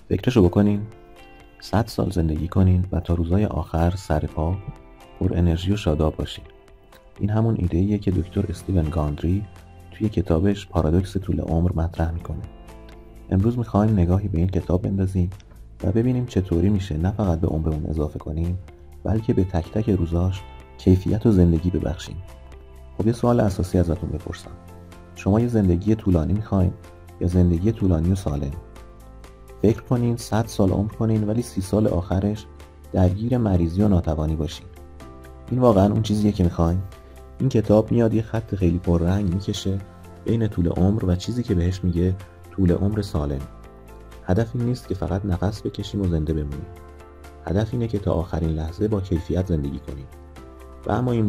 فکرشو بکنین 100 سال زندگی کنین و تا روزای آخر سر پا پر انرژی و شاداب باشین. این همون ایده‌ایه که دکتر استیون گاندری توی کتابش پارادوکس طول عمر مطرح میکنه. امروز میخوایم نگاهی به این کتاب بندازیم و ببینیم چطوری میشه نه فقط به عمرمون اضافه کنیم بلکه به تک تک روزاش کیفیت و زندگی ببخشیم. خب یه سوال اساسی ازتون بپرسم، شما یه زندگی طولانی میخواین یا زندگی طولانی و سالم؟ فکر کنین 100 سال عمر کنین ولی 30 سال آخرش درگیر مریضی و ناتوانی باشین. این واقعا اون چیزیه که میخواین؟ این کتاب میاد یه خط خیلی پررنگ میکشه بین طول عمر و چیزی که بهش میگه طول عمر سالم. هدف این نیست که فقط نفس بکشیم و زنده بمونیم. هدف اینه که تا آخرین لحظه با کیفیت زندگی کنیم. و اما این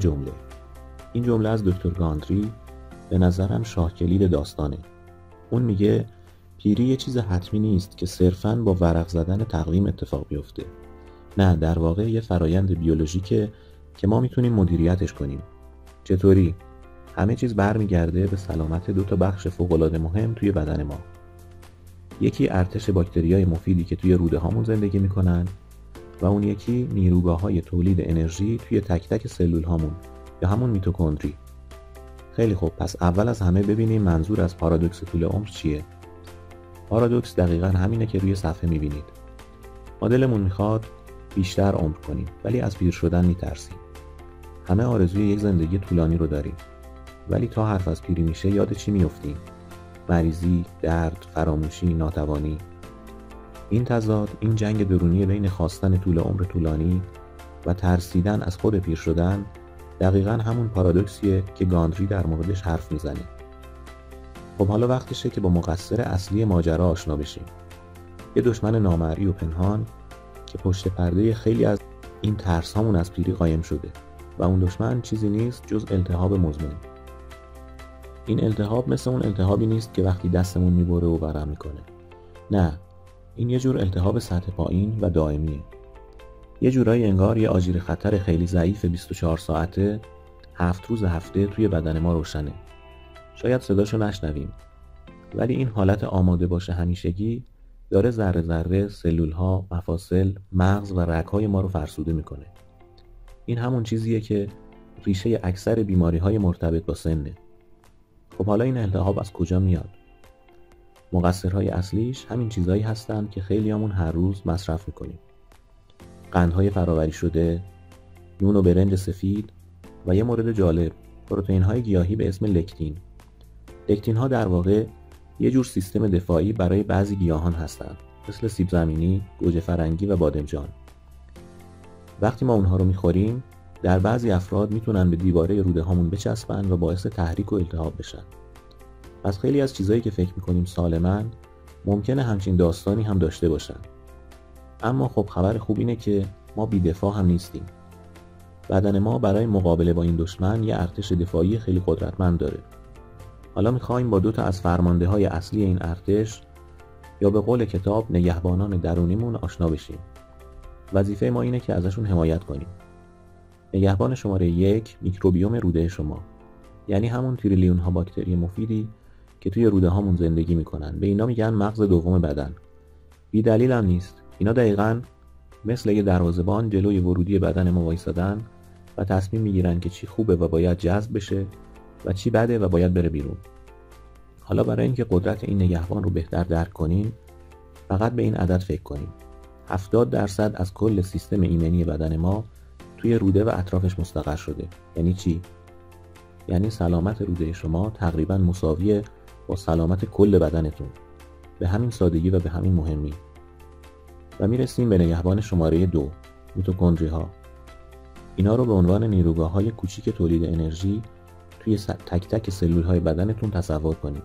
جمله از دکتر گاندری به نظرم شاه کلید داستانه. اون میگه پیری یه چیز حتمی نیست که صرفاً با ورق زدن تقویم اتفاق بیفته. نه، در واقع یه فرایند بیولوژیکه که ما میتونیم مدیریتش کنیم. چطوری؟ همه چیز برمیگرده به سلامت 2 بخش فوق‌العاده مهم توی بدن ما. یکی ارتش باکتریای مفیدی که توی روده هامون زندگی میکنن و اون یکی نیروگاه‌های تولید انرژی توی تک تک سلول هامون یا همون میتوکندری. خیلی خوب، پس اول از همه ببینیم منظور از پارادوکس طول عمر چیه. پارادوکس دقیقاً همینه که روی صفحه میبینید. ما دلمون میخواد بیشتر عمر کنیم ولی از پیر شدن میترسیم. همه آرزوی یک زندگی طولانی رو داریم ولی تا حرف از پیری میشه یاد چی میافتیم؟ مریضی، درد، فراموشی، ناتوانی. این تضاد، این جنگ درونی بین خواستن طول عمر طولانی و ترسیدن از خود پیر شدن دقیقاً همون پارادوکسیه که گاندری در موردش حرف میزنه. خب حالا وقتشه که با مقصر اصلی ماجرا آشنا بشیم. یه دشمن نامرئی و پنهان که پشت پرده خیلی از این ترس هامون از پیری قایم شده و اون دشمن چیزی نیست جز التهاب مزمن. این التهاب مثل اون التهابی نیست که وقتی دستمون میبره و ورم میکنه. نه، این یه جور التهاب سطح پایین و دائمیه. یه جورایی انگار یه آژیر خطر خیلی ضعیف 24 ساعته 7 روز هفته توی بدن ما روشنه. شاید صداشو نشنویم ولی این حالت آماده باشه همیشگی داره ذره ذره سلول‌ها، مفاصل، مغز و رگ‌های ما رو فرسوده میکنه. این همون چیزیه که ریشه اکثر بیماری‌های مرتبط با سنه. خب حالا این التهاب از کجا میاد؟ مقصرهای اصلیش همین چیزایی هستن که خیلیامون هر روز مصرف میکنیم. قندهای فراوری شده، نون و برنج سفید و یه مورد جالب، پروتئین‌های گیاهی به اسم لکتین. لکتین‌ها در واقع یه جور سیستم دفاعی برای بعضی گیاهان هستن، مثل سیب زمینی، گوجه فرنگی و بادمجان. وقتی ما اونها رو میخوریم، در بعضی افراد میتونن به دیواره روده هامون بچسبن و باعث تحریک و التهاب بشن. پس خیلی از چیزایی که فکر میکنیم سالمن ممکنه همچین داستانی هم داشته باشن. اما خب خبر خوب اینه که ما بی‌دفاع هم نیستیم. بدن ما برای مقابله با این دشمن یه ارتش دفاعی خیلی قدرتمند داره. حالا میخوایم با 2 از فرمانده‌های اصلی این ارتش یا به قول کتاب نگهبانان درونیمون آشنا بشیم. وظیفه ما اینه که ازشون حمایت کنیم. نگهبان شماره 1 میکروبیوم روده شما، یعنی همون تریلیون ها باکتری مفیدی که توی روده هامون زندگی میکنن. به اینا میگن مغز دوم بدن. بی دلیل هم نیست. اینا دقیقاً مثل یه دروازه‌بان جلوی ورودی بدن ما وایسادن و تصمیم میگیرن که چی خوبه و باید جذب بشه و چی بده و باید بره بیرون. حالا برای اینکه قدرت این نگهبان رو بهتر درک کنیم فقط به این عدد فکر کنیم. 70% از کل سیستم ایمنی بدن ما توی روده و اطرافش مستقر شده. یعنی چی؟ یعنی سلامت روده شما تقریبا مساویه با سلامت کل بدنتون. به همین سادگی و به همین مهمی. و میرسیم به نگهبان شماره 2، میتوکندری ها. اینا رو به عنوان نیروگاه‌های کوچیک تولید انرژی توی تک تک سلول های بدنتون تصور کنید.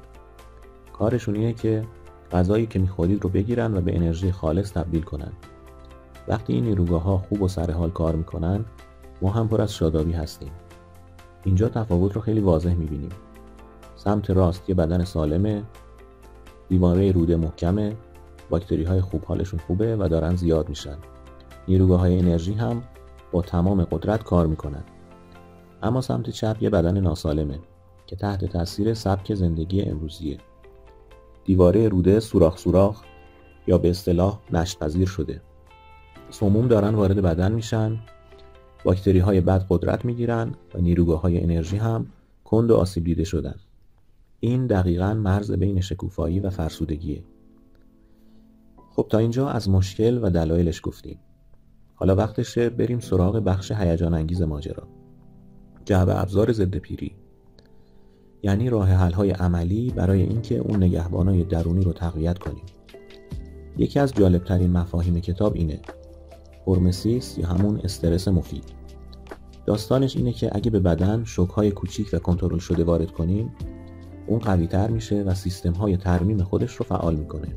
کارشون اینه که غذایی که میخورید رو بگیرن و به انرژی خالص تبدیل کنن. وقتی این نیروگاه‌ها خوب و سرحال کار میکنن ما هم پر از شادابی هستیم. اینجا تفاوت رو خیلی واضح میبینیم. سمت راست یه بدن سالمه، دیواره روده محکمه، باکتری های خوب حالشون خوبه و دارن زیاد میشن. نیروگاه های انرژی هم با تمام قدرت کار میکنن. اما سمت چپ یه بدن ناسالمه که تحت تاثیر سبک زندگی امروزیه. دیواره روده سوراخ یا به اصطلاح نشت‌پذیر شده. سموم دارن وارد بدن میشن، باکتری‌های بد قدرت میگیرن و نیروگاه‌های انرژی هم کند و آسیب دیده شدن. این دقیقاً مرز بین شکوفایی و فرسودگیه. خب تا اینجا از مشکل و دلایلش گفتیم. حالا وقتشه بریم سراغ بخش هیجان انگیز ماجرا. جعبه ابزار ضد پیری، یعنی راه حل‌های عملی برای اینکه اون نگهبانای درونی رو تقویت کنیم. یکی از جالبترین مفاهیم کتاب اینه: هورمسیس یا همون استرس مفید. داستانش اینه که اگه به بدن شوک‌های کوچیک و کنترل شده وارد کنیم، اون قوی‌تر میشه و سیستم‌های ترمیم خودش رو فعال میکنه.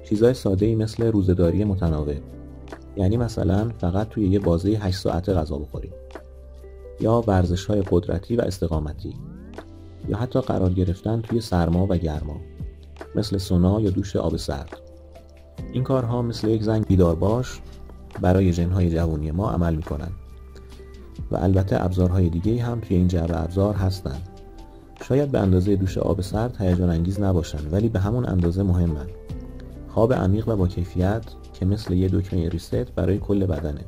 چیزای ساده‌ای مثل روزه‌داری متناوب، یعنی مثلا فقط توی یه بازه 8 ساعته غذا بخوریم، یا ورزش‌های قدرتی و استقامتی، یا حتی قرار گرفتن توی سرما و گرما مثل سونا یا دوش آب سرد. این کارها مثل یک زنگ بیدار باش برای ژن‌های جوونی ما عمل میکنن. و البته ابزارهای دیگه‌ای هم توی این جعبه ابزار هستن. شاید به اندازه دوش آب سرد هیجان انگیز نباشن، ولی به همون اندازه مهمن. خواب عمیق و با کیفیت که مثل یه دکمه ریست برای کل بدنه.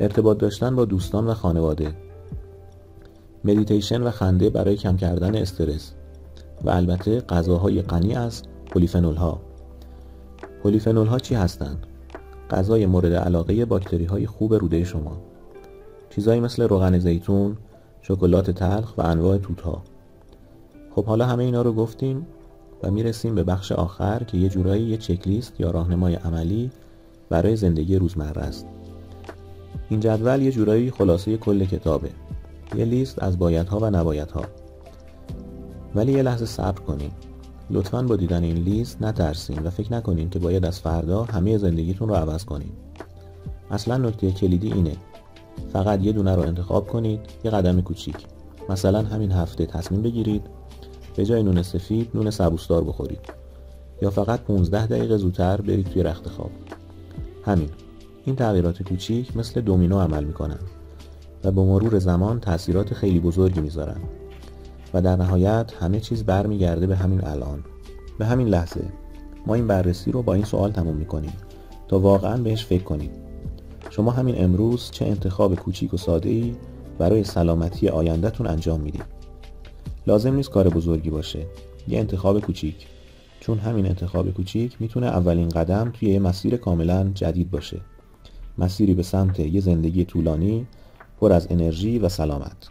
ارتباط داشتن با دوستان و خانواده، مدیتیشن و خنده برای کم کردن استرس، و البته غذاهای غنی از پلیفنول ها. پلیفنول ها چی هستند؟ غذای مورد علاقه باکتری های خوب روده شما. چیزایی مثل روغن زیتون، شکلات تلخ و انواع توت ها. خب حالا همه اینا رو گفتیم و میرسیم به بخش آخر که یه جورایی یه چکلیست یا راهنمای عملی برای زندگی روزمره است. این جدول یه جورایی خلاصه کل کتابه، یه لیست از بایدها و نبایدها. ولی یه لحظه صبر کنین. لطفاً با دیدن این لیست نترسین و فکر نکنین که باید از فردا همه زندگیتون رو عوض کنین. اصلا نکته کلیدی اینه: فقط یه دونه رو انتخاب کنید، یه قدم کوچیک. مثلا همین هفته تصمیم بگیرید به جای نون سفید نون سبوسدار بخورید، یا فقط 15 دقیقه زودتر برید توی رخت خواب. همین. این تغییرات کوچیک مثل دومینو عمل میکنن و با مرور زمان تأثیرات خیلی بزرگی میذارن و در نهایت همه چیز برمیگرده به همین الان، به همین لحظه. ما این بررسی رو با این سوال تموم میکنیم تا واقعا بهش فکر کنیم. شما همین امروز چه انتخاب کوچیک و ساده‌ای برای سلامتی آینده‌تون انجام میدید؟ لازم نیست کار بزرگی باشه، یه انتخاب کوچیک، چون همین انتخاب کوچیک میتونه اولین قدم توی یه مسیر کاملا جدید باشه، مسیری به سمت یه زندگی طولانی پر از انرژی و سلامت.